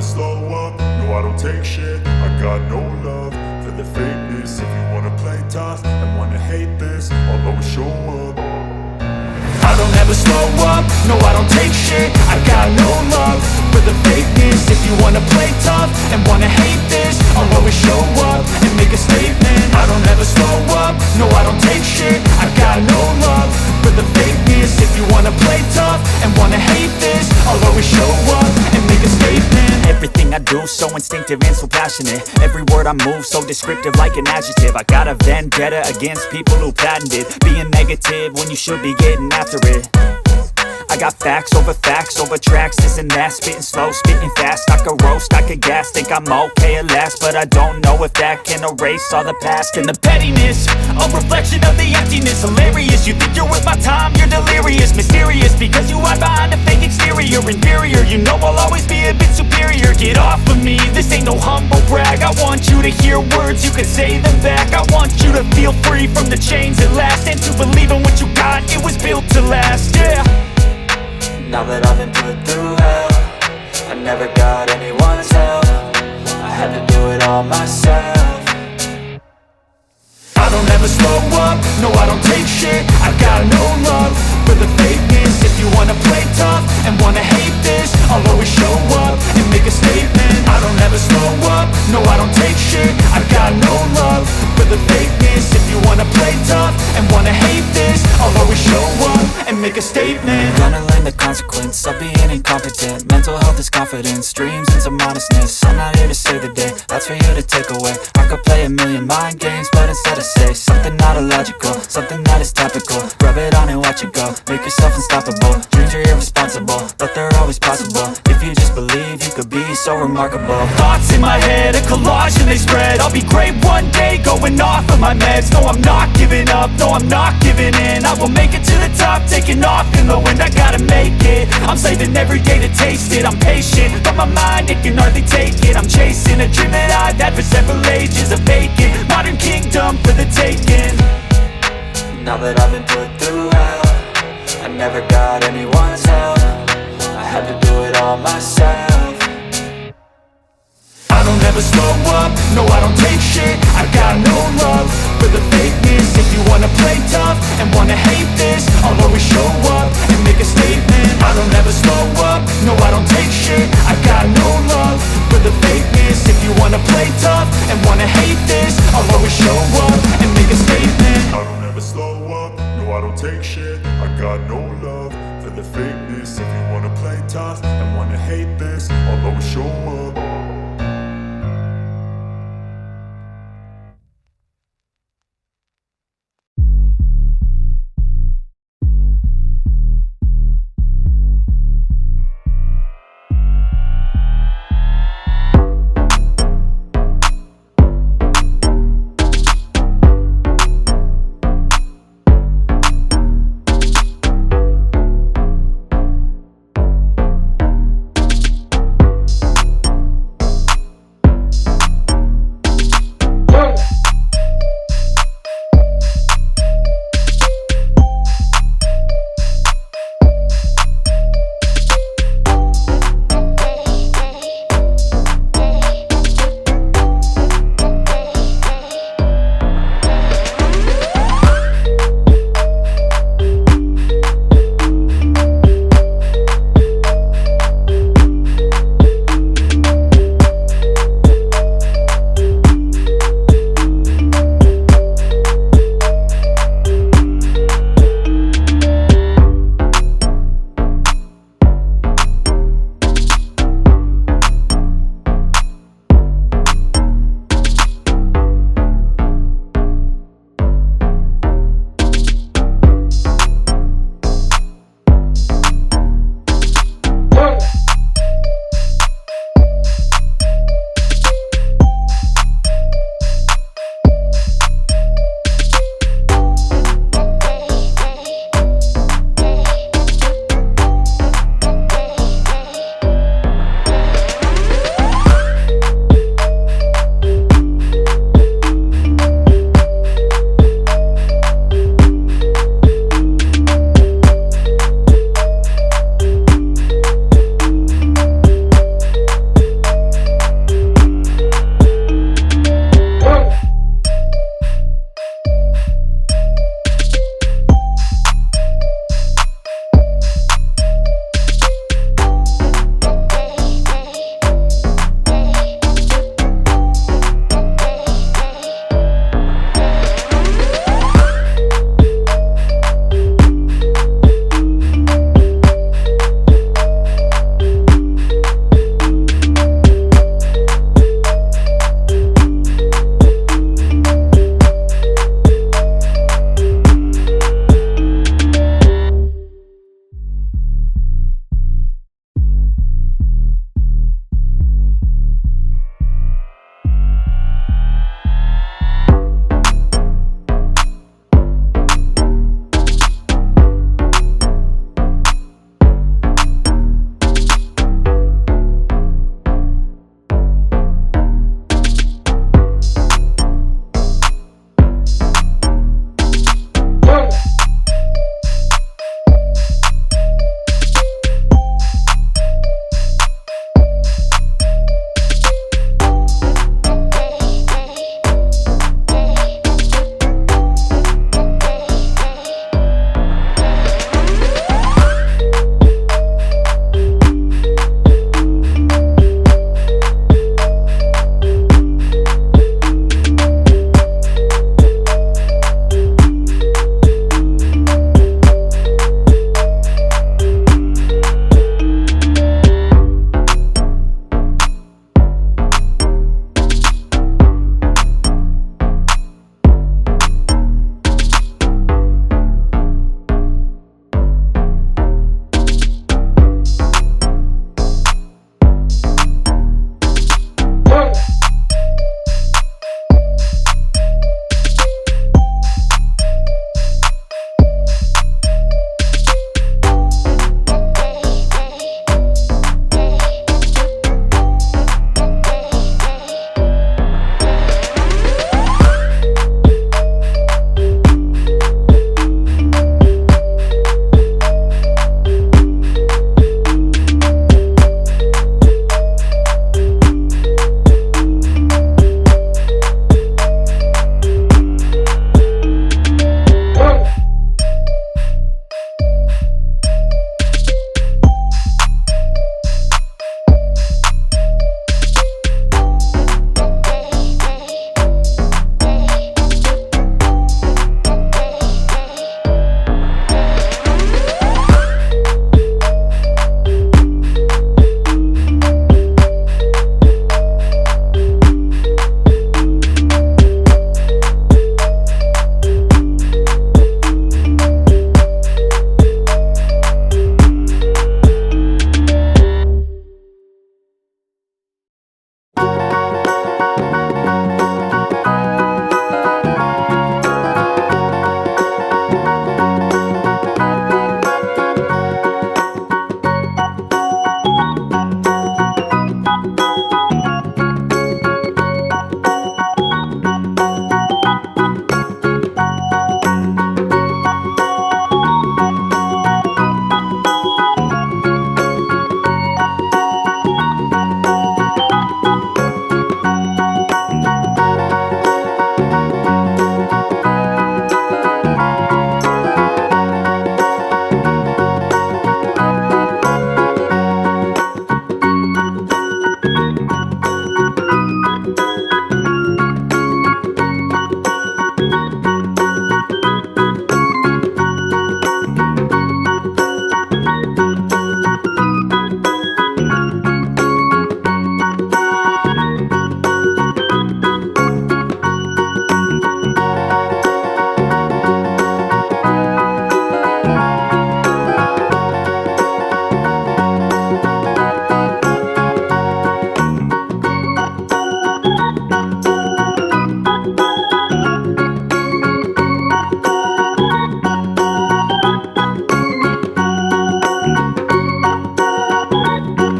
slow up, no I don't take shit. I got no love for the fakeness. If you wanna play tough and wanna hate this, I'll always show up. I don't ever slow up, no I don't take shit. I got no love for the fakeness. If you wanna play tough and wanna hate this, I'll always show up and make a statement. I don't ever slow up, no I don't take shit. I got no love for the fakeness. If you wanna play tough and wanna hate this, I'll always show up and make a statement. Everything I do so instinctive and so passionate. Every word I move so descriptive like an adjective. I got a vendetta against people who patented being negative when you should be getting after it. I got facts over tracks, this and that. Spitting slow, spitting fast, I could roast, I could gas. Think I'm okay at last, but I don't know if that can erase all the past. And the pettiness, a reflection of the emptiness. Hilarious, you think you're worth my time, you're delirious. Mysterious, because you hide behind a fake exterior. Inferior, you know I'll always be a bit superior. Get off of me, this ain't no humble brag. I want you to hear words, you can say them back. I want you to feel free from the chains at last, and to believe in what you got, it was built to last, yeah. Now that I've been put through hell, I never got anyone's help. I had to do it all myself. I don't ever slow up, no I don't take shit. I got no love for the fakeness. If you wanna play tough and wanna hate this, I'll always show up and make a statement. I don't ever slow up, no I don't take shit. I got no love for the fakeness. If you wanna play tough and wanna hate this, I'll always show up and make a statement. Gonna learn the consequence of being incompetent. Mental health is confidence, dreams and some honestness. I'm not here to save the day, that's for you to take away. I could play a million mind games, but instead I say something not illogical, something that is topical. Rub it on and watch it go, make yourself unstoppable. Dreams are irresponsible, but they're always possible. If you just believe, you could be so remarkable. Thoughts in my head, a collage and they spread. I'll be great one day, going off of my meds. No, I'm not giving up, no, I'm not giving in. I will make it to the top, taking off in the wind. I gotta make it, I'm saving every day to taste it. I'm patient, but my mind, it can hardly take it. I'm chasing a dream that I've had for several ages. A vacant, modern kingdom for the taking. Now that I've been put through hell, I never got anyone's help. I had to do it all myself. I don't ever slow up, no I don't take shit. I got no love for the fakeness. If you wanna play tough and wanna hate this, I'll always show up and make a statement. I don't ever slow up, no I don't take shit. I got no love for the fakeness. If you wanna play tough and wanna hate